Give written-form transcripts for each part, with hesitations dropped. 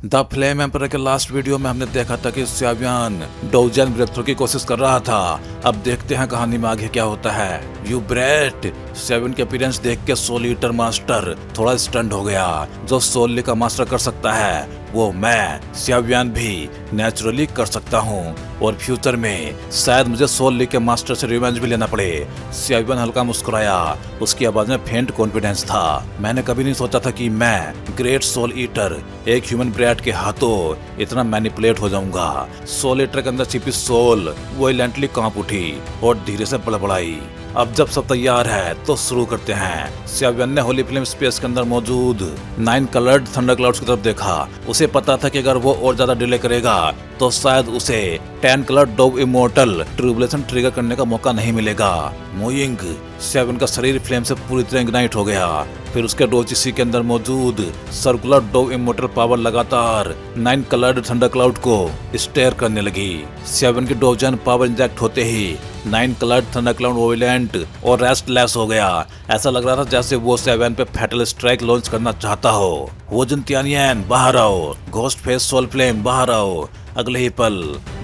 The flame emperor के last video में हमने देखा था कि स्यावियन डोजियन ब्रेक थ्रू की कोशिश कर रहा था। अब देखते हैं कहानी में आगे क्या होता है। यू ब्रेट, स्यावियन के अपीयरेंस देख के सोल ईटर मास्टर थोड़ा स्टंट हो गया। जो सोल का मास्टर कर सकता है वो मैं स्यावियन भी नेचुरली कर सकता हूँ, और फ्यूचर में शायद मुझे सोल के मास्टर से रिवेंज भी लेना पड़े। स्यावियन हल्का मुस्कुराया, उसकी आवाज में फेंट कॉन्फिडेंस था। मैंने कभी नहीं सोचा था कि मैं ग्रेट सोल ईटर एक ह्यूमन ब्रेड के हाथों इतना मैनिपुलेट हो जाऊंगा। सोल ईटर के अंदर छिपी सोल वायलेंटली कांप उठी और धीरे से बड़बड़ाई। अब जब सब तैयार है तो शुरू करते हैं। स्यावियन ने होली फ्लेम स्पेस के अंदर मौजूद 9 कलर्ड थंडर क्लाउड्स की तरफ देखा। उसे पता था कि अगर वो और ज्यादा डिले करेगा तो शायद उसे 10 coloured dove immortal tribulation trigger करने का मौका नहीं मिलेगा। मूविंग, स्यावियन का शरीर फ्लेम से पूरी तरह इग्नाइट हो गया। फिर उसके डोजिसी के अंदर मौजूद सर्कुलर डोव इमोर्टल पावर लगातार 9 कलर्ड थंडर क्लाउड को स्टेयर करने लगी। स्यावियन की डोजन पावर इंजेक्ट होते ही 9 कलर्ड थंडर क्लाउड वायलेंट और रेस्टलेस हो गया। ऐसा लग रहा था जैसे वो स्यावियन पे फैटल स्ट्राइक लॉन्च करना चाहता हो। वो जिनतियानियन बाहर आओ, घोस्ट फेस सोल फ्लेम बाहर आओ। अगले ही पल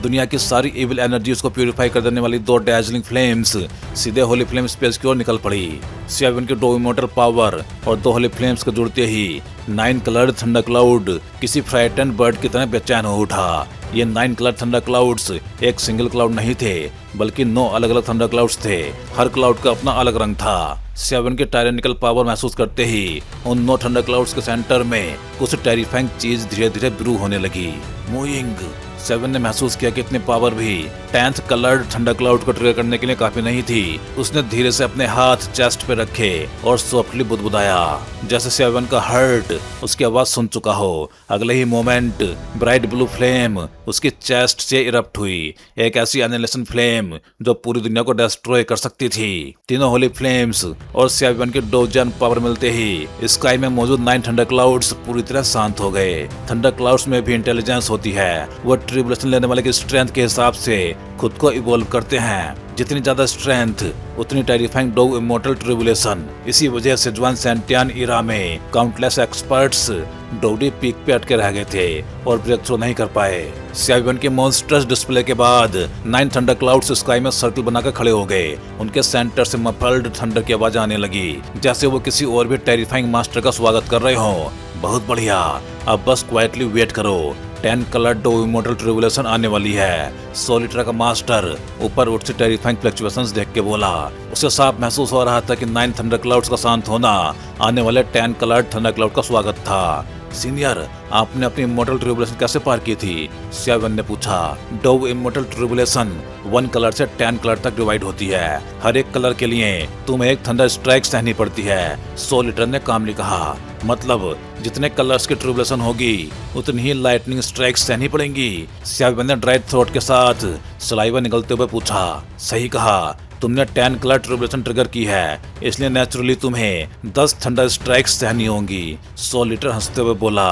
दुनिया की सारी इविल एनर्जीज को प्यूरिफाई कर देने वाली 2 डैजलिंग फ्लेम्स सीधे होली फ्लेम स्पेस की ओर निकल पड़ी। स्यावियन के 2 इमोर्टल पावर और 2 होली फ्लेम्स के जुड़ते ही 9 कलर्ड थंडर क्लाउड किसी फ्राइटेंड बर्ड की तरह बेचैन हो उठा। ये 9 कलर थंडर क्लाउड्स एक सिंगल क्लाउड नहीं थे, बल्कि 9 अलग अलग थंडर क्लाउड्स थे। हर क्लाउड का अपना अलग रंग था। स्यावियन के टायरेनिकल पावर महसूस करते ही उन 9 थंडर क्लाउड्स के सेंटर में कुछ टेरिफाइंग चीज धीरे धीरे ब्रू होने लगी। मूविंग, स्यावियन ने महसूस किया कि इतनी पावर भी 10th कलर्ड थंडर क्लाउड को ट्रिगर करने के लिए काफी नहीं थी। उसने धीरे से अपने हाथ चेस्ट पे रखे और सॉफ्टली बुदबुदाया, जैसे स्यावियन का हार्ट उसकी आवाज सुन चुका हो। अगले ही मोमेंट ब्राइट ब्लू फ्लेम उसकी चेस्ट से इरप्ट हुई, एक ऐसी एनिलेशन फ्लेम जो पूरी दुनिया को डिस्ट्रॉय कर सकती थी। तीनों होली फ्लेम्स और स्यावियन के डोजन पावर मिलते ही स्काई में मौजूद 9 थंडर क्लाउड्स पूरी तरह शांत हो गए। थंडर क्लाउड्स में भी इंटेलिजेंस होती है। वो ट्रिब्यूलेशन लेने वाले की स्ट्रेंथ के हिसाब से खुद को इवॉल्व करते हैं। जितनी ज्यादा स्ट्रेंथ उतनी टेरिफाइंग डोव इमोर्टल ट्रिब्यूलेशन। इसी वजह से जवान सेंटियन इरा में काउंटलेस एक्सपर्ट्स डोडी पीक पे अटके रह गए थे और ब्रेक थ्रू नहीं कर पाए। स्यावियन के मॉन्स्टर्स डिस्प्ले के बाद 9 थंडर क्लाउड्स स्काई में सर्कल बनाकर खड़े हो गए। उनके सेंटर से मफल्ड थंडर की आवाज आने लगी, जैसे वो किसी और भी टेरिफाइंग मास्टर का स्वागत कर रहे हो। बहुत बढ़िया, अब बस क्वाइटली वेट करो, 10 कलर डोव इमोर्टल ट्रिब्यूलेशन आने वाली है। सोल ईटर का मास्टर ऊपर उठ से टेरिफाइंग फ्लक्चुएशंस देख के बोला। उसे साफ महसूस हो रहा था कि 9 थंडर क्लाउड्स का शांत होना आने वाले 10 कलर थंडर क्लाउड का स्वागत था। सीनियर, आपने अपनी इमोर्टल ट्रिब्यूलेशन कैसे पार की थी? स्यावियन ने पूछा। डोव इमोर्टल ट्रिब्यूलेशन 1 कलर से 10 कलर तक डिवाइड होती है। हर एक कलर के लिए तुम्हें एक थंडर स्ट्राइक सहनी पड़ती है, सोल ईटर ने कामली कहा। मतलब जितने कलर्स की ट्रिब्यूलेशन होगी उतनी ही लाइटनिंग स्ट्राइक्स सहनी पड़ेंगी। स्यावियन ने ड्राइड थ्रोट के साथ सलाइवा निकलते हुए पूछा। सही कहा, तुमने 10 कलर ट्रिब्यूलेशन ट्रिगर की है, इसलिए नेचुरली तुम्हें 10 थंडर स्ट्राइक्स सहनी होंगी, सोल ईटर हंसते हुए बोला।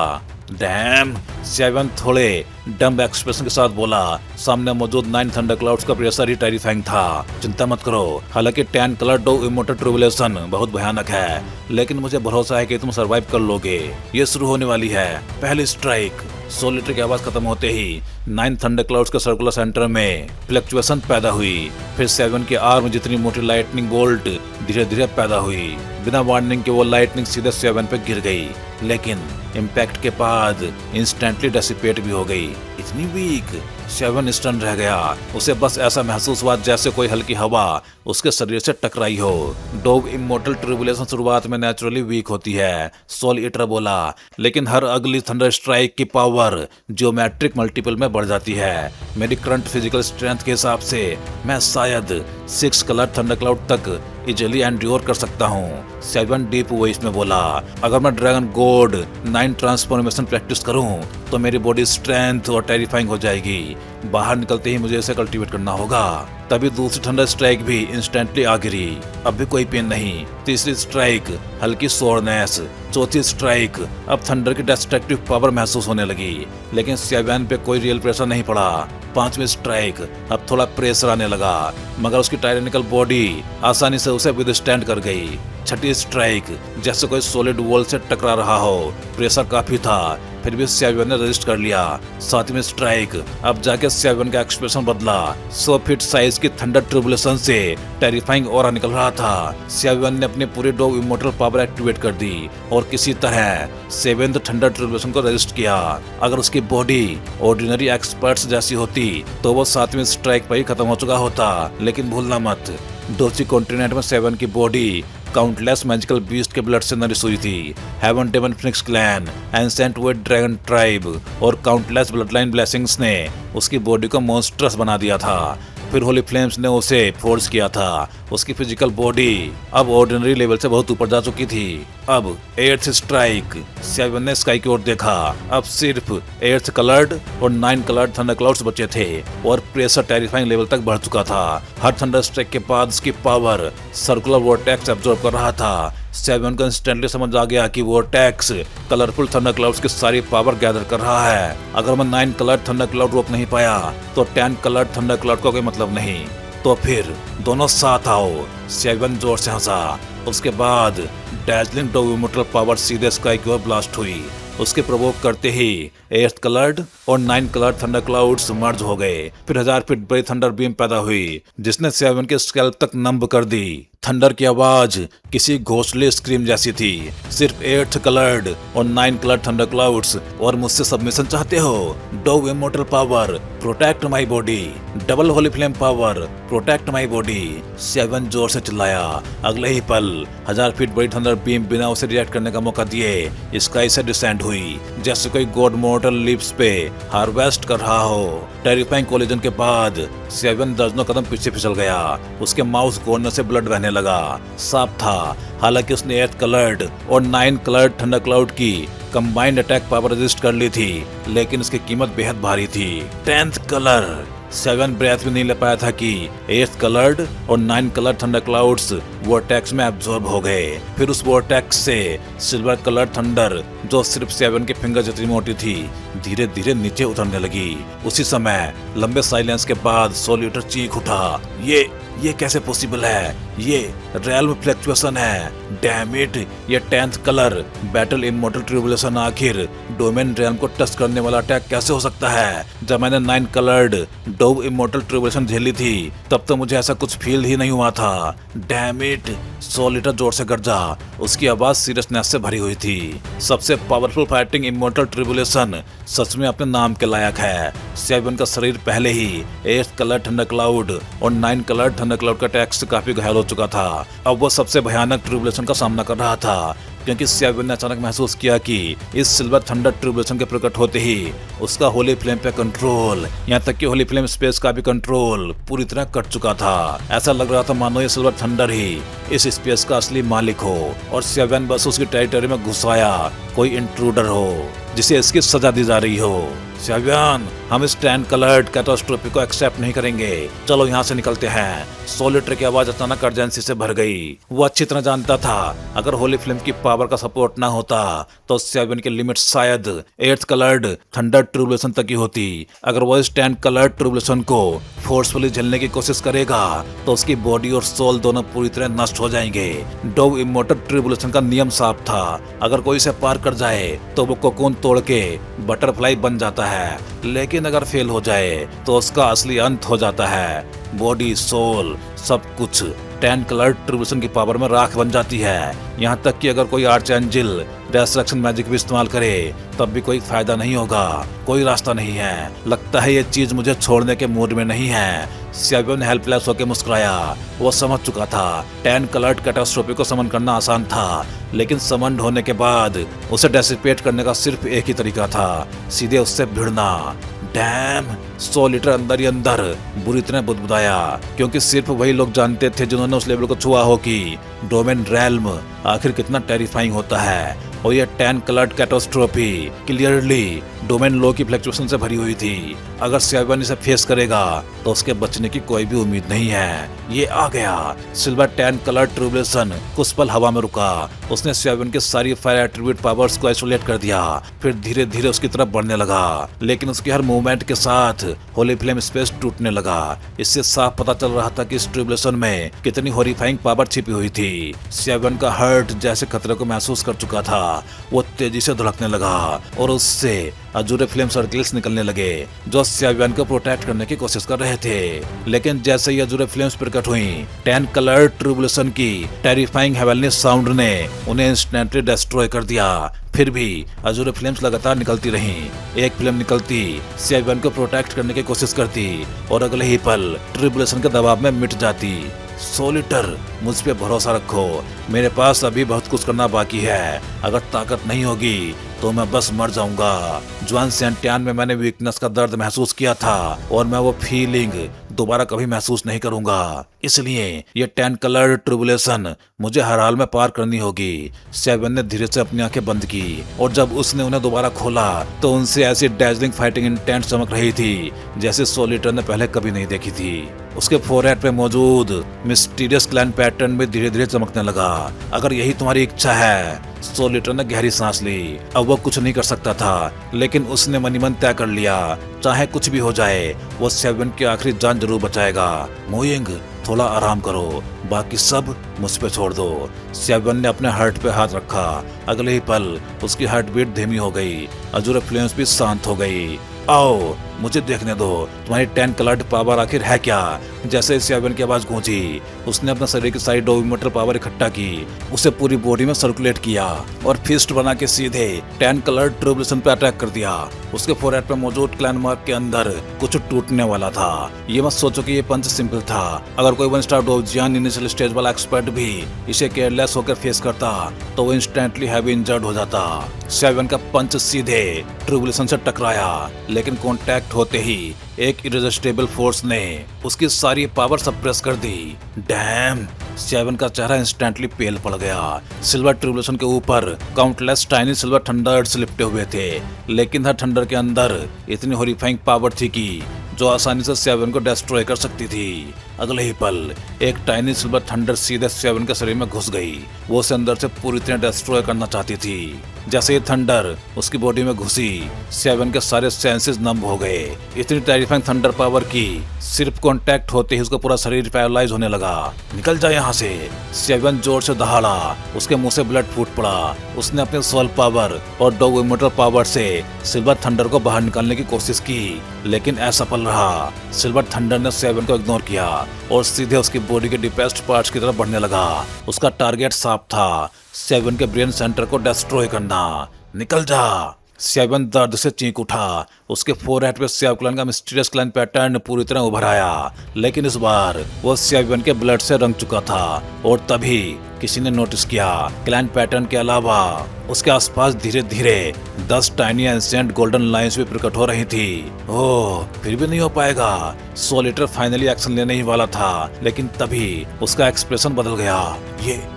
डैम, स्यावियन थोड़े डम्ब एक्सप्रेशन के साथ बोला। सामने मौजूद 9 थंडर क्लाउड्स का प्रेशर ही टेरिफाइंग था। चिंता मत करो, हालांकि 10 कलर डोव इमोर्टल ट्रिब्यूलेशन बहुत भयानक है, लेकिन मुझे भरोसा है कि तुम सरवाइव कर लोगे। ये शुरू होने वाली है पहली स्ट्राइक। सोल ईटर की आवाज खत्म होते ही 9 थंडर क्लाउड्स के सर्कुलर सेंटर में फ्लक्चुएशन पैदा हुई। फिर स्यावियन के आर्म जितनी मोटी लाइटनिंग बोल्ट धीरे धीरे पैदा हुई। बिना वार्निंग के वो लाइटनिंग सीधे स्यावियन पे गिर गई, लेकिन इम्पैक्ट के बाद इंस्टेंटली डेसिपेट भी हो गई। इतनी वीक, स्यावियन स्टन रह गया। उसे बस ऐसा महसूस हुआ जैसे कोई हल्की हवा उसके शरीर से टकराई हो। डोव इमोर्टल ट्रिब्यूलेशन शुरुआत में नेचुरली वीक होती है, सोल ईटर बोला, लेकिन हर अगली थंडर स्ट्राइक की पावर ज्योमेट्रिक मल्टीपल में बढ़ जाती है। मेरी करंट फिजिकल स्ट्रेंथ के हिसाब से मैं शायद 6 कलर थंडर क्लाउड तक इजिली एंड्योर कर सकता हूँ, स्यावियन डीप वॉइस में बोला। अगर मैं ड्रैगन गॉड 9 ट्रांसफॉर्मेशन प्रैक्टिस करूँ तो मेरी बॉडी स्ट्रेंथ और टेरिफाइंग हो जाएगी। बाहर निकलते ही मुझे इसे कल्टीवेट करना होगा। तभी दूसरी थंडर स्ट्राइक भी इंस्टेंटली आ गिरी। अब भी कोई पेन नहीं। तीसरी स्ट्राइक हल्की सोरनेस। चौथी स्ट्राइक अब थंडर की डिस्ट्रक्टिव पावर महसूस होने लगी, लेकिन स्यावियन पे कोई रियल प्रेशर नहीं पड़ा। पांचवी स्ट्राइक अब थोड़ा प्रेशर आने लगा, मगर उसकी टायरेनिकल बॉडी आसानी से उसे विदस्टैंड कर गई। छठी स्ट्राइक जैसे कोई सॉलिड वॉल से टकरा रहा हो। प्रेशर काफी था, फिर भी सेवन ने रजिस्ट कर लिया। साथ में स्ट्राइक, अब जाके सेवन का एक्सप्रेशन बदला। 100 फीट साइज की थंडर ट्रिब्यूलेशन से टेरिफाइंग ऑरा निकल रहा था। सेवन ने अपनी पूरी डो इमोर्टल पावर एक्टिवेट कर दी और किसी तरह सेवेंथ थंडर ट्रिब्यूलेशन को रजिस्ट किया। अगर उसकी बॉडी ऑर्डिनरी एक्सपर्ट्स जैसी होती तो वो 7वीं स्ट्राइक पर ही खत्म हो चुका होता। लेकिन भूलना मत, डोची कॉन्टिनेंट में सेवन की बॉडी काउंटलेस मैजिकल बीस्ट के ब्लड से नरिश हुई थी। Heaven demon phoenix clan, ancient वेड ड्रैगन ट्राइब और काउंटलेस ब्लडलाइन ब्लेसिंग्स ने उसकी बॉडी को मॉन्स्ट्रस बना दिया था। फिर होली फ्लेम्स ने उसे फोर्स किया था। उसकी फिजिकल बॉडी अब ऑर्डिनरी लेवल से बहुत ऊपर जा चुकी थी। अब 8th स्ट्राइक, सेवन ने स्काई की ओर देखा। अब सिर्फ 8th कलर्ड और 9 कलर्ड थंडर क्लाउड्स बचे थे और प्रेशर टेरिफाइंग लेवल तक बढ़ चुका था। हर थंडर स्ट्राइक के बाद उसकी पावर सर्कुलर वोर्टेक्स एब्जॉर्ब कर रहा था। सेवन को इंस्टेंटली समझ आ गया कि वोर्टेक्स कलरफुल थंडर क्लाउड्स की सारी पावर गैदर कर रहा है। अगर मैं 9 कलर्ड थंडर क्लाउड रोक नहीं पाया तो 10 कलर्ड थंडर क्लाउड का कोई मतलब नहीं। तो फिर दोनों साथ आओ, सेवन जोर से हंसा। उसके बाद डैजलिंग डो इमोर्टल पावर सीधे स्काई की ओर ब्लास्ट हुई। उसके प्रोवोक करते ही 8th कलर्ड और 9 कलर्ड थंडर क्लाउड्स मर्ज हो गए। फिर 1000 फीट बड़ी थंडर बीम पैदा हुई जिसने सेवन के स्कैल्प तक नंब कर दी। थंडर की आवाज किसी घोंसले स्क्रीम जैसी थी। सिर्फ 8th कलर्ड और 9 कलर्ड थंडर क्लाउड्स और मुझसे सबमिशन चाहते हो? Do immortal power protect my body, double holy flame power protect my body, seven जोर से चिल्लाया। अगले ही पल 1000 फीट बड़ी थंडर बीम बिना उसे रिएक्ट करने का मौका दिए स्काई से डिसेंड हुई, जैसे कोई गॉड मॉर्टल लिप्स पे हार्वेस्ट कर रहा हो। टेरिफाइंग कोलिजन के बाद सेवन दर्जनों कदम पीछे फिसल गया। उसके माउथ कॉर्नर से ब्लड बहने लगा। साफ था, हालांकि उसने 8th कलर्ड और 9 कलर्ड थंडर क्लाउड की कंबाइंड अटैक पावर रजिस्ट कर ली थी, लेकिन इसकी कीमत बेहद भारी थी। 10th कलर, सेवन ब्रेथ भी नहीं ले पाया था कि 8th कलर्ड और 9 कलर थंडर क्लाउड्स वोर्टेक्स में एब्जॉर्ब हो गए। फिर उस वोर्टेक्स से सिल्वर कलर थंडर, जो सिर्फ सेवन के फिंगर जितनी मोटी थी, धीरे धीरे नीचे उतरने लगी। उसी समय लंबे साइलेंस के बाद सोल्यूटर चीख उठा, ये कैसे पॉसिबल है? ये रियल्म फ्लक्चुएशन है। डैम इट, ये 10th colour battle immortal tribulation आखिर डोमेन रियल्म को टच करने वाला अटैक कैसे हो सकता है? जब मैंने 9 कलर्ड डोव इमोर्टल ट्रिब्यूलेशन झेली थी तब तो मुझे ऐसा कुछ फील ही नहीं हुआ था। डैम इट, सोलिटर जोर से गरजा। उसकी आवाज सीरियसनेस से भरी हुई थी। सबसे पावरफुल फाइटिंग इमोर्टल ट्रिब्यूलेशन सच में अपने नाम के लायक है। सेवन का शरीर पहले ही 8th कलर थंडर क्लाउड और 9 कलर थंडर क्लाउड का अटैक से काफी घायल हो चुका था। अब वो सबसे भयानक ट्रिब्यूलेशन का सामना कर रहा था, क्योंकि सेवन ने अचानक महसूस किया कि इस सिल्वर थंडर ट्रिब्यूलेशन के प्रकट होते ही उसका होली फ्लेम पे कंट्रोल, यहाँ तक कि होली फ्लेम स्पेस का भी कंट्रोल पूरी तरह कट चुका था। ऐसा लग रहा था मानो ये सिल्वर थंडर ही इस स्पेस का असली मालिक हो और सेवन बस उसकी टेरिटरी में घुस आया, कोई इंट्रूडर हो जिसे इसकी सजा दी जा रही हो। सेवन, हम इस 10 कलर्ड कैटास्ट्रोफी को एक्सेप्ट नहीं करेंगे। चलो यहाँ से निकलते हैं। सोलिटर की आवाज अचानक अर्जेंसी से भर गई। वो अच्छी तरह जानता था अगर होली फ्लेम की पावर का सपोर्ट ना होता तो सेवन की लिमिट शायद 8th कलर्ड थंडर ट्रिब्यूलेशन तक ही होती। अगर वो इस 10 कलर्ड ट्रिब्यूलेशन को फोर्सफुली झेलने की कोशिश करेगा तो उसकी बॉडी और सोल दोनों पूरी तरह नष्ट हो जाएंगे। डोव इमोर्टल ट्रिब्यूलेशन का नियम साफ था, अगर कोई इसे पार कर जाए तो वो कोकून तोड़ के बटरफ्लाई बन जाता है, लेकिन अगर फेल हो जाए तो उसका असली अंत हो जाता है। बॉडी, सोल, सब कुछ 10 कलर ट्रिब्यूलेशन की पावर में राख बन जाती है। यहाँ तक कि अगर कोई आर्च एंजल रेसरेक्शन मैजिक भी इस्तेमाल करे तब भी कोई फायदा नहीं होगा, कोई रास्ता नहीं है। लगता है ये चीज मुझे छोड़ने के मूड में नहीं है। सेवन हेल्पलेस होकर मुस्कुराया। वो समझ चुका था 10 कलर्ड कैटास्ट्रोफी को समन करना आसान था, लेकिन समन होने के बाद उसे डेसिपेट करने का सिर्फ एक ही तरीका था, सीधे उससे भिड़ना। डैम, सोलिटर अंदर ही अंदर बुरी तरह बुदबुदाया, क्योंकि सिर्फ वही लोग जानते थे जिन्होंने उस लेवल को छुआ हो कि डोमेन रेल्म आखिर कितना टेरिफाइंग होता है। और यह 10 कलर्ड कैटास्ट्रोफी क्लियरली डोमेन लो की फ्लक्चुएशन से भरी हुई थी। अगर सेवन इसे फेस करेगा तो उसके बचने की कोई भी उम्मीद नहीं है। ये आ गया। सिल्वर 10 कलर्ड ट्रिब्यूलेशन कुछ पल हवा में रुका। उसने सेवन के सारी फायर एट्रीब्यूट पावर्स को आइसोलेट कर दिया, फिर धीरे धीरे उसकी तरफ बढ़ने लगा। लेकिन उसके हर मूवमेंट के साथ होली फ्लेम स्पेस टूटने लगा। इससे साफ पता चल रहा था कि इस ट्रिब्यूलेशन में कितनी हॉरिफाइंग पावर छिपी हुई थी। सेवन का हार्ट जैसे खतरे को महसूस कर चुका था। वो तेजी से धड़कने लगा और उससे अजूरे फ्लेम सर्कल्स निकलने लगे जो स्याबियन को प्रोटेक्ट करने की कोशिश कर रहे थे। लेकिन जैसे ही अजूरे फ्लेम्स प्रकट हुई, 10 कलर्ड ट्रिब्यूलेशन की टेरिफाइंग हेवनली साउंड ने उन्हें इंस्टेंटली डिस्ट्रॉय कर दिया। फिर भी अजूरे फ्लेम्स लगातार निकलती रहीं। एक फ्लेम निकलती, स्याबियन को प्रोटेक्ट करने की कोशिश करती और अगले ही पल ट्रिब्यूलेशन के दबाव में मिट जाती। सोलिटर, मुझ पे भरोसा रखो, मेरे पास अभी बहुत कुछ करना बाकी है। अगर ताकत नहीं होगी तो मैं बस मर जाऊंगा। जॉन सेंटियान में मैंने वीकनेस का दर्द महसूस किया था और मैं वो फीलिंग दोबारा कभी महसूस नहीं करूंगा। इसलिए ये 10 कलर ट्रिब्यूलेशन मुझे हर हाल में पार करनी होगी। सेवन ने धीरे से अपनी आंखें बंद की और जब उसने उन्हें दोबारा खोला तो उनसे ऐसी डैजलिंग फाइटिंग इंटेंट चमक रही थी जैसे सोलिटर ने पहले कभी नहीं देखी थी। उसके फोरहेड पे मौजूद मिस्टीरियस क्लैन पैटर्न भी धीरे धीरे चमकने लगा। अगर यही तुम्हारी इच्छा है, सोलिटर ने गहरी सांस ली। अब वो कुछ नहीं कर सकता था, लेकिन उसने मनी मन तय कर लिया, चाहे कुछ भी हो जाए वो सेवन की आखिरी जान जरूर बचाएगा। मोइंग, थोड़ा आराम करो, बाकी सब मुझ पे छोड़ दो। सेवन ने अपने हार्ट पे हाथ रखा। अगले ही पल उसकी हार्ट बीट धीमी हो गई, अजूरे फ्लेम्स भी शांत हो गई। आओ, मुझे देखने दो, तुम्हारी 10 कलर्ड पावर आखिर है क्या? जैसे सेवन की आवाज गूंजी, उसने अपने शरीर की सारी डोविमेटर पावर इकट्ठा की, उसे पूरी बॉडी में सर्कुलेट किया और फिस्ट बना के सीधे 10 कलर्ड ट्रिब्यूलेशन पे अटैक कर दिया। उसके फोरहेड पे मौजूद क्लैन मार्क के अंदर कुछ टूटने वाला था। ये मत सोचो कि ये पंच सिंपल था। अगर कोई 1 स्टार डोजियन इनिशियल स्टेज वाला एक्सपर्ट भी इसे केयरलेस होकर फेस करता तो वो इंस्टेंटली हैवी इंजर्ड हो जाता। सेवन का पंच सीधे ट्रिब्यूलेशन से टकराया, लेकिन कॉन्टैक्ट होते ही एक इरेजिस्टिबल फोर्स ने उसकी सारी पावर सप्रेस कर दी। डैम! सेवन का चेहरा इंस्टेंटली पेल पड़ गया। सिल्वर ट्रिब्यूलेशन के ऊपर काउंटलेस टाइनी सिल्वर थंडर्स लिपटे हुए थे, लेकिन हर थंडर के अंदर इतनी हॉरिफाइंग पावर थी कि जो आसानी से सेवन को डिस्ट्रॉय कर सकती थी। अगले ही पल एक टाइनी सिल्वर थंडर सीधे सेवन के शरीर में घुस गई। वो उसे अंदर से पूरी तरह डिस्ट्रॉय करना चाहती थी। जैसे ये थंडर उसकी बॉडी में घुसी, सेवन के सारे सेंसेस नम हो गए। इतनी टेरिफाइंग थंडर पावर की सिर्फ कांटेक्ट होते ही उसका पूरा शरीर पैरालाइज होने लगा। निकल जा यहाँ से! सेवन जोर से दहाड़ा, उसके मुंह से ब्लड फूट पड़ा। उसने अपने सोल पावर और डोविमेटर पावर से सिल्वर थंडर को बाहर निकालने की कोशिश की, लेकिन असफल रहा। सिल्वर थंडर ने सेवन को इग्नोर किया और सीधे उसकी बॉडी के डीपेस्ट पार्ट्स की तरफ बढ़ने लगा। उसका टारगेट साफ था, सेवन के ब्रेन सेंटर को डिस्ट्रॉय करना। निकल जा! सेवन दर्द से चीख उठा। उसके फोरहेड पे सेवन का मिस्टीरियस क्लैन पैटर्न पूरी तरह उभर आया, लेकिन इस बार वो सेवन के ब्लड से रंग चुका था। और तभी किसी ने नोटिस किया, क्लैन पैटर्न के अलावा उसके आसपास धीरे धीरे 10 टाइनी एंशिएंट गोल्डन लाइंस भी प्रकट हो रही थी। ओह, फिर भी नहीं हो पाएगा। सोलिटर फाइनली एक्शन लेने ही वाला था, लेकिन तभी उसका एक्सप्रेशन बदल गया।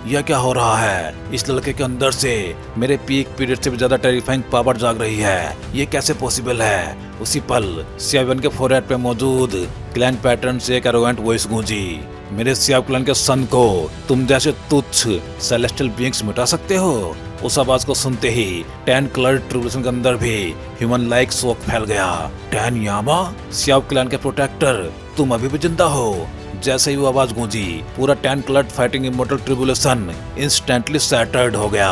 ये क्या हो रहा है? इस लड़के के अंदर से मेरे पीक पीरियड से भी ज्यादा टेरिफाइंग पावर जाग रही है। ये कैसे पॉसिबल है? उसी पल सेवन के फोरहेड पे मौजूद क्लैन पैटर्न से एक एरोगेंट वॉइस गूंजी। मेरे सियाव क्लैन के सन को तुम जैसे तुच्छ सेलेस्टियल बीइंग्स मिटा सकते हो? उस आवाज को सुनते ही 10 कलर ट्रिब्यूलेशन के अंदर भी ह्यूमन लाइक शोक फैल गया। 10 यामा, सियाव क्लैन के प्रोटेक्टर, तुम अभी भी जिंदा हो? जैसे ही वो आवाज गूंजी, पूरा 10 colour fighting immortal tribulation instantly shattered हो गया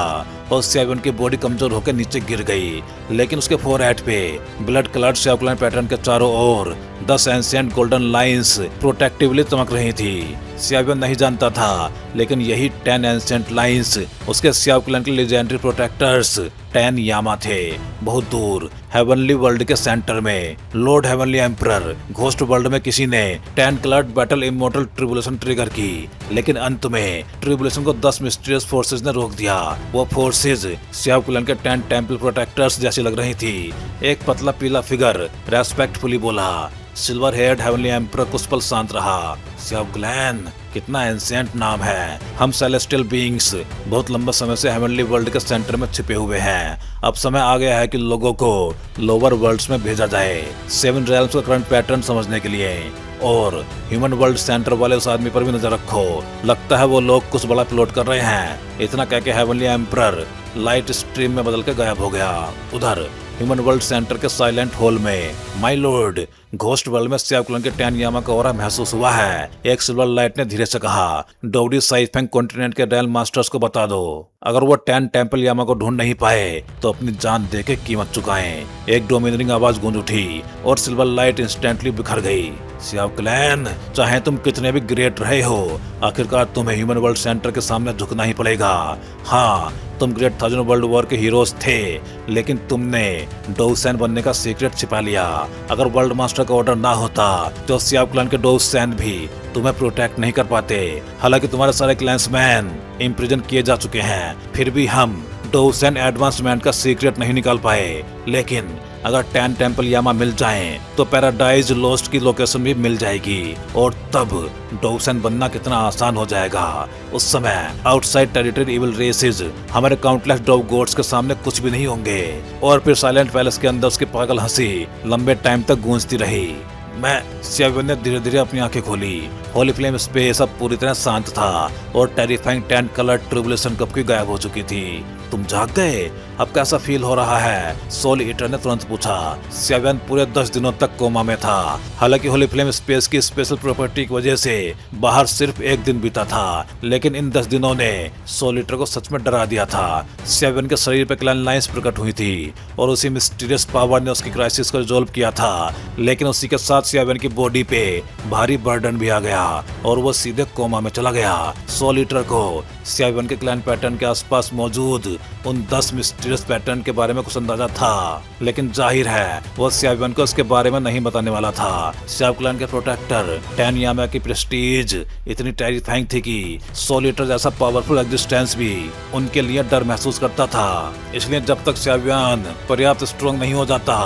और सेवन की बॉडी कमजोर होकर नीचे गिर गई। लेकिन उसके फोरहेड पे ब्लड कलर्ड सेवन पैटर्न के चारों ओर 10 एंशिएंट गोल्डन लाइंस प्रोटेक्टिवली चमक रही थी। सेवन नहीं जानता था, लेकिन यही 10 एंशिएंट लाइंस उसके सेवन के लेजेंडरी प्रोटेक्टर्स 10 यामा थे। बहुत दूर हेवनली वर्ल्ड के सेंटर में Lord heavenly emperor ghost world में किसी ने 10 coloured battle immortal tribulation trigger की, लेकिन अंत में ट्रिब्यूलेशन को 10 मिस्टीरियस फोर्सेस ने रोक दिया। वो फोर्सेस सेवन के 10 टेंपल प्रोटेक्टर्स जैसी लग रही थी। एक पतला पीला फिगर रेस्पेक्टफुली बोला। सिल्वर हेयर्ड हेवनली एम्परर कुछ पल शांत रहा। सेवन, कितना एंशिएंट नाम है। हम सेलेस्टियल बीइंग्स बहुत लंबा समय से हेवनली वर्ल्ड के सेंटर में छिपे हुए हैं। अब समय आ गया है कि लोगों को लोअर वर्ल्ड्स में भेजा जाए 7 रेल्म्स का करंट पैटर्न समझने के लिए। और ह्यूमन वर्ल्ड सेंटर वाले उस आदमी पर भी नजर रखो, लगता है वो लोग कुछ बड़ा प्लॉट कर रहे हैं। इतना कह के हेवनली एम्परर लाइट स्ट्रीम में बदल के गायब हो गया। उधर ह्यूमन वर्ल्ड सेंटर के साइलेंट होल में। माय लॉर्ड, घोस्ट वर्ल्ड में सियाव क्लैन के टैन यामा का ऑरा महसूस हुआ है। एक सिल्वर लाइट ने धीरे से कहा, डोडी साइफेंग कॉन्टिनेंट के रॉयल मास्टर्स को बता दो, अगर वो टैन टेंपल यामा को ढूंढ नहीं पाए तो अपनी जान दे के कीमत चुकाएं। एक डोमिनेटिंग आवाज गूंज उठी और सिल्वर लाइट इंस्टेंटली बिखर गई। सियाव क्लैन, चाहे तुम कितने भी ग्रेट रहे हो, आखिरकार तुम्हें ह्यूमन वर्ल्ड सेंटर के सामने झुकना ही पड़ेगा। हाँ, तुम ग्रेट 1000 वर्ल्ड वॉर के हीरोज थे, लेकिन तुमने डोउसैन बनने का सीक्रेट छिपा लिया। अगर वर्ल्ड मास्टर का ऑर्डर ना होता तो सियाव क्लैन के डोउसैन भी तुम्हें प्रोटेक्ट नहीं कर पाते। हालांकि तुम्हारे सारे क्लैंसमैन इम्प्रिजन किए जा चुके हैं, फिर भी हम डोउसैन एडवांसमेंट का सीक्रेट नहीं निकाल पाए। लेकिन अगर टैन टेंपल यामा मिल जाएं, तो पैराडाइज लॉस्ट की लोकेशन भी मिल जाएगी और तब डोउसैन बनना कितना आसान हो जाएगा। उस समय आउटसाइड टेरिटरी इविल रेसेस हमारे काउंटलेस डॉग गॉड्स के सामने कुछ भी नहीं होंगे। और फिर साइलेंट पैलेस के अंदर उसकी पागल हंसी लंबे टाइम तक गूंजती रही। मैं सियावियन ने धीरे धीरे अपनी आंखें खोली। होली फ्लेम स्पेस अब पूरी तरह शांत था और टेरिफाइंग टैन कलर ट्रिबुलेशन कब की गायब हो चुकी थी। तुम जाग गए? अब कैसा फील हो रहा है? सोल ईटर ने तुरंत पूछा। सियावियन पूरे 10 दिनों तक कोमा में था। हालांकि होली फ्लेम स्पेस की स्पेशल प्रॉपर्टी की वजह से बाहर सिर्फ एक दिन बीता था, लेकिन इन 10 दिनों ने सोल ईटर को सच में डरा दिया था। सियावियन के शरीर पे क्लैन लाइंस प्रकट हुई थी और उसी मिस्टीरियस पावर ने उसकी क्राइसिस को रिजॉल्व किया था, लेकिन उसी के साथ सियावियन की बॉडी पे भारी बर्डन भी आ गया और वो सीधे कोमा में चला गया। सोल ईटर को सियावियन के क्लैन पैटर्न के आसपास मौजूद उन 10 मिस्टीरियस पैटर्न के बारे में कुछ अंदाजा था, लेकिन जाहिर है वो सियावियन को इसके बारे में नहीं बताने वाला था। सियाव क्लैन के प्रोटेक्टर टैन यामा की प्रेस्टीज इतनी टेरिफाइंग थी कि सोल ईटर जैसा पावरफुल एग्जिस्टेंस भी उनके लिए डर महसूस करता था। इसलिए जब तक सियावियन पर्याप्त स्ट्रॉन्ग नहीं हो जाता,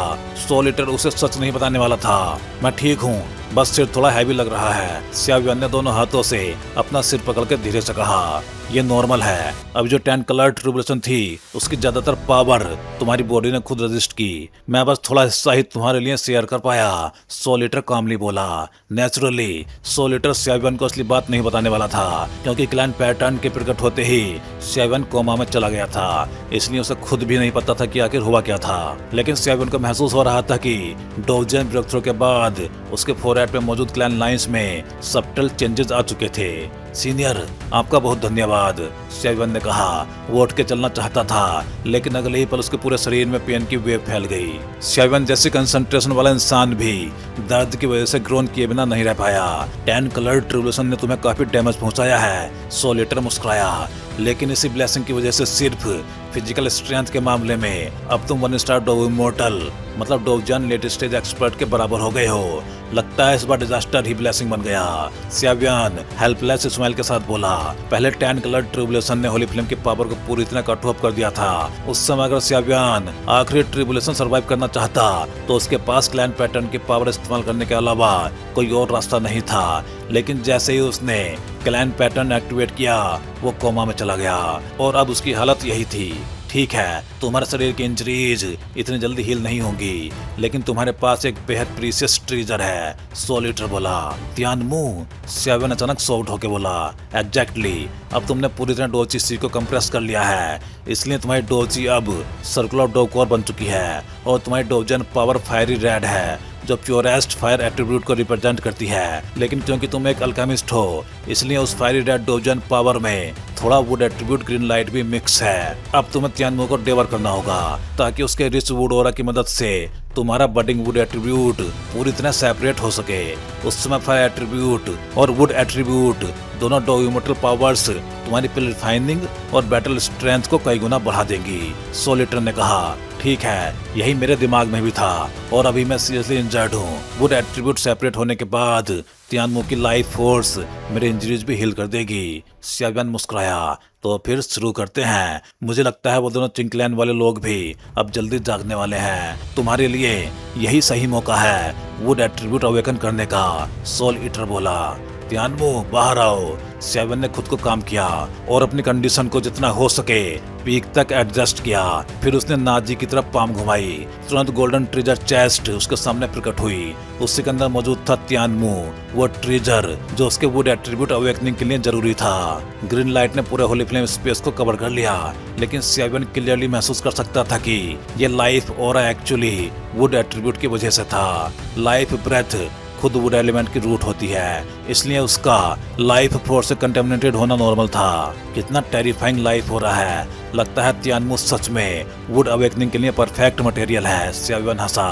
सोल ईटर उसे सच नहीं बताने वाला था। मैं ठीक हूँ, बस सिर थोड़ा हैवी लग रहा है। सियावियन ने दोनों हाथों से अपना सिर पकड़ के धीरे से कहा, ये नॉर्मल है। अब जो 10 कलर ट्रिबुलेशन थी उसकी ज्यादातर पावर तुम्हारी बॉडी ने खुद रजिस्ट की। मैं बस थोड़ा हिस्सा ही तुम्हारे लिए शेयर कर पाया। सोल ईटर कामली बोला। नेचुरली सोल ईटर सियावियन को असली बात नहीं बताने वाला था, क्योंकि क्लैन पैटर्न के प्रकट होते ही सियावियन कोमा में चला गया था। इसलिए उसे खुद भी नहीं पता था कि आखिर हुआ क्या था। लेकिन सियावियन को महसूस हो रहा था कि डोजन ब्रेक थ्रू के बाद उसके फोरहेड पे मौजूद क्लैन लाइंस में सबटल चेंजेस आ चुके थे। सीनियर, आपका बहुत धन्यवाद, सियावियन ने कहा। वो उठ के चलना चाहता था, लेकिन अगले ही पल उसके पूरे शरीर में पेन की वेव फैल गई। सियावियन जैसे कंसंट्रेशन वाला इंसान भी दर्द की वजह से ग्रोन किए बिना नहीं रह पाया। 10 कलर ट्रिबुलेशन ने तुम्हें काफी डैमेज पहुंचाया है, सोल ईटर मुस्कुराया, लेकिन इसी ब्लेसिंग की वजह से सिर्फ फिजिकल स्ट्रेंथ के मामले में अब तुम 1 स्टार डोव इमोर्टल मतलब डोवजन लेट स्टेज एक्सपर्ट के बराबर हो गए हो। लगता है इस बार डिजास्टर ही ब्लेसिंग बन गया। सियावियन हेल्पलेस स्माइल के साथ बोला। पहले 10 कलर ट्रिबुलेशन ने होली फ्लेम की पावर को पूरी तरह कट ऑफ कर दिया था। उस समय अगर सियावियन आखिरी ट्रिबुलेशन सर्वाइव करना चाहता तो उसके पास क्लैन पैटर्न की पावर इस्तेमाल करने के अलावा कोई और रास्ता नहीं था। लेकिन जैसे ही उसने क्लैन पैटर्न एक्टिवेट किया, वो कोमा में चला गया और अब उसकी हालत यही थी। ठीक है, तुम्हारे शरीर की इंजरीज इतनी जल्दी हील नहीं होंगी, लेकिन तुम्हारे पास एक बेहद प्रीशियस ट्रीजर है, सोल ईटर बोला। तियानमू, सियावियन अचानक सॉफ्ट होके बोला। एग्जैक्टली, अब तुमने पूरी तरह डोची सी को कंप्रेस कर लिया है, इसलिए तुम्हारी डोची अब सर्कल ऑफ डोकोर बन चुकी है और तुम्हारी डोजन पावर फायरी रेड है, जो प्योरेस्ट फायर एट्रीब्यूट को रिप्रेजेंट करती है। लेकिन क्योंकि तुम एक अल्केमिस्ट हो, इसलिए उस फायरी रेड डोजन पावर में थोड़ा वुड एट्रीब्यूट ग्रीन लाइट भी मिक्स है। अब तुम्हें तियानमू को डेवर करना होगा ताकि उसके रिच वुड ऑरा की मदद से तुम्हारा बडिंग वुड एट्रीब्यूट पूरी तरह सेपरेट हो सके। उस समय फायर एट्रीब्यूट और वुड एट्रीब्यूट दोनों डो इमोर्टल पावर्स तुम्हारी प्यूरिफाइंग और बैटल स्ट्रेंथ को कई गुना बढ़ा देंगी, सोल ईटर ने कहा। ठीक है, यही मेरे दिमाग में भी था और अभी मैं सीरियसली इंजर्ड हूँ। वुड एट्रीब्यूट सेपरेट होने के बाद तियानमू की लाइफ फोर्स मेरे इंजरीज भी हील कर देगी। सियावियन मुस्कुराया। तो फिर शुरू करते हैं। मुझे लगता है वो दोनों चिंकलैन वाले लोग भी अब जल्दी जागने वाले हैं। तुम्हारे लिए यही सही मौका है वुड एट्रीब्यूट अवेकन करने का, सोल ईटर बोला। तियानमू बाहर आओ। सेवन ने खुद को काम किया और अपनी कंडीशन को जितना हो सके पीक तक एडजस्ट किया। फिर उसने नाजी की तरफ पाम घुमाई। तुरंत गोल्डन ट्रेजर चेस्ट उसके सामने प्रकट हुई। उसी के अंदर मौजूद था तियानमू, वो ट्रेजर जो उसके वुड एट्रीब्यूट अवेकनिंग के लिए जरूरी था। ग्रीन लाइट ने पूरे होली फ्लेम स्पेस को कवर कर लिया, लेकिन सेवन क्लियरली महसूस कर सकता था कि ये life aura actually would attribute की वजह से था। लाइफ ब्रेथ खुद वुड एलिमेंट की रूट होती है, इसलिए उसका लाइफ फोर्स से कंटेमिनेटेड होना नॉर्मल था। कितना टेरिफाइंग लाइफ हो रहा है। लगता है तियानमू सच में वुड अवेकनिंग के लिए परफेक्ट मटेरियल है। सेवन हंसा।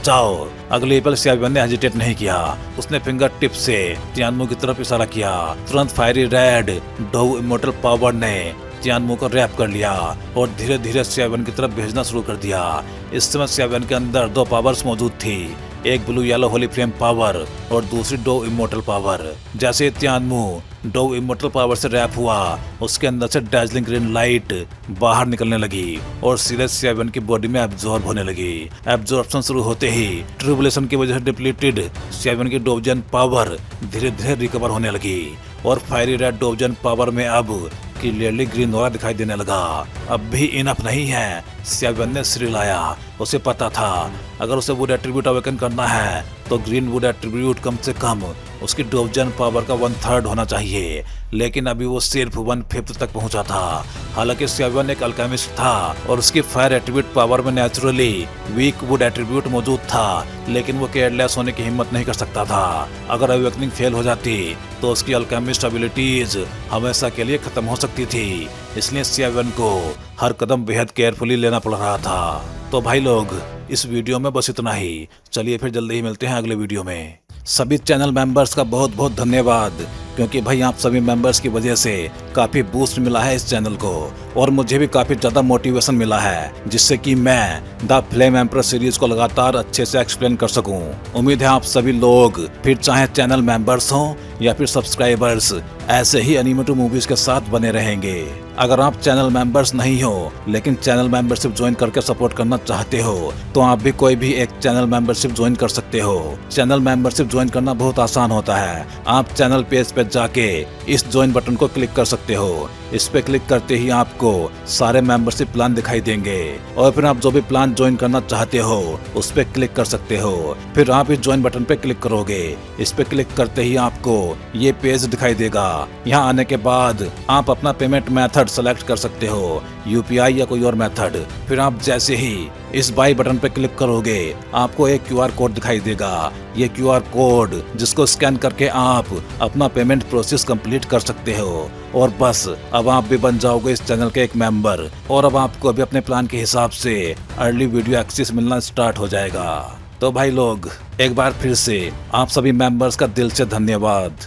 जाओ। अगले पल सेवन ने हेजिटेट नहीं किया। उसने फिंगर टिप से तियानमू की तरफ इशारा किया। तुरंत fiery red dove immortal power ने तियानमू को रैप कर लिया और धीरे धीरे सेवन की तरफ भेजना शुरू कर दिया। इस समय सेवन के अंदर दो पावर्स मौजूद थी, एक blue yellow Holi flame power और दूसरी डोव इमोर्टल पावर। जैसे तियानमू डोव इमोर्टल पावर से रैप हुआ, उसके अंदर से डैजलिंग ग्रीन लाइट बाहर निकलने लगी और सीधे सेवन की बॉडी में एब्जॉर्ब होने लगी। एब्जॉर्प्शन शुरू होते ही ट्रिबुलेशन की वजह से डिप्लीटेड सेवन की डोवजन पावर धीरे धीरे रिकवर होने लगी और फायरी रेड डोवजन पावर में अब क्लियरली ग्रीन ऑरा दिखाई देने लगा। अब भी इनफ नहीं है। सेवन ने सिर हिलाया। उसे पता था अगर उसे वुड एट्रीब्यूट अवेकन करना है तो ग्रीन वुड एट्रीब्यूट कम से कम उसकी डोवजन पावर का 1/3 होना चाहिए, लेकिन अभी वो सिर्फ 1/5 तक पहुंचा था। हालांकि सेवन एक अल्केमिस्ट था और उसकी फायर एट्रीब्यूट पावर में नेचुरली वीक वुड एट्रीब्यूट मौजूद था, लेकिन वो केयरलेस होने की हिम्मत नहीं कर सकता था। अगर अवेकनिंग फेल हो जाती तो उसकी अल्केमिस्ट एबिलिटीज हमेशा के लिए खत्म हो सकती थी, इसलिए सेवन को हर कदम बेहद केयरफुली लेना पड़ रहा था। तो भाई लोग, इस वीडियो में बस इतना ही। चलिए फिर जल्दी ही मिलते हैं अगले वीडियो में। सभी चैनल मेंबर्स का बहुत बहुत धन्यवाद, क्योंकि भाई आप सभी मेंबर्स की वजह से काफ़ी बूस्ट मिला है इस चैनल को और मुझे भी काफ़ी ज़्यादा मोटिवेशन मिला है, जिससे कि मैं द फ्लेम एम्परर सीरीज को लगातार अच्छे से एक्सप्लेन कर सकूं। उम्मीद है आप सभी लोग, फिर चाहे चैनल मेंबर्स हों या फिर सब्सक्राइबर्स, ऐसे ही एनिमेटेड मूवीज के साथ बने रहेंगे। अगर आप चैनल मेंबर्स नहीं हो लेकिन चैनल मेंबरशिप ज्वाइन करके सपोर्ट करना चाहते हो तो आप भी कोई भी एक चैनल मेंबरशिप ज्वाइन कर सकते हो। चैनल मेंबरशिप ज्वाइन करना बहुत आसान होता है। आप चैनल पेज पे जाके इस ज्वाइन बटन को क्लिक कर सकते हो। इस पे क्लिक करते ही आपको सारे मेंबरशिप प्लान दिखाई देंगे और फिर आप जो भी प्लान ज्वाइन करना चाहते हो उस पे क्लिक कर सकते हो। फिर आप इस ज्वाइन बटन पे क्लिक करोगे। इस पे क्लिक करते ही आपको ये पेज दिखाई देगा। यहाँ आने के बाद आप अपना पेमेंट मेथड सेलेक्ट कर सकते हो, यूपीआई या कोई और मेथड। फिर आप जैसे ही इस बाई बटन पे क्लिक करोगे आपको एक क्यूआर कोड दिखाई देगा। ये क्यूआर कोड जिसको स्कैन करके आप अपना पेमेंट प्रोसेस कंप्लीट कर सकते हो और बस अब आप भी बन जाओगे इस चैनल के एक मेंबर और अब आपको अभी अपने प्लान के हिसाब से अर्ली वीडियो एक्सेस मिलना स्टार्ट हो जाएगा। तो भाई लोग, एक बार फिर से आप सभी मेंबर्स का दिल से धन्यवाद।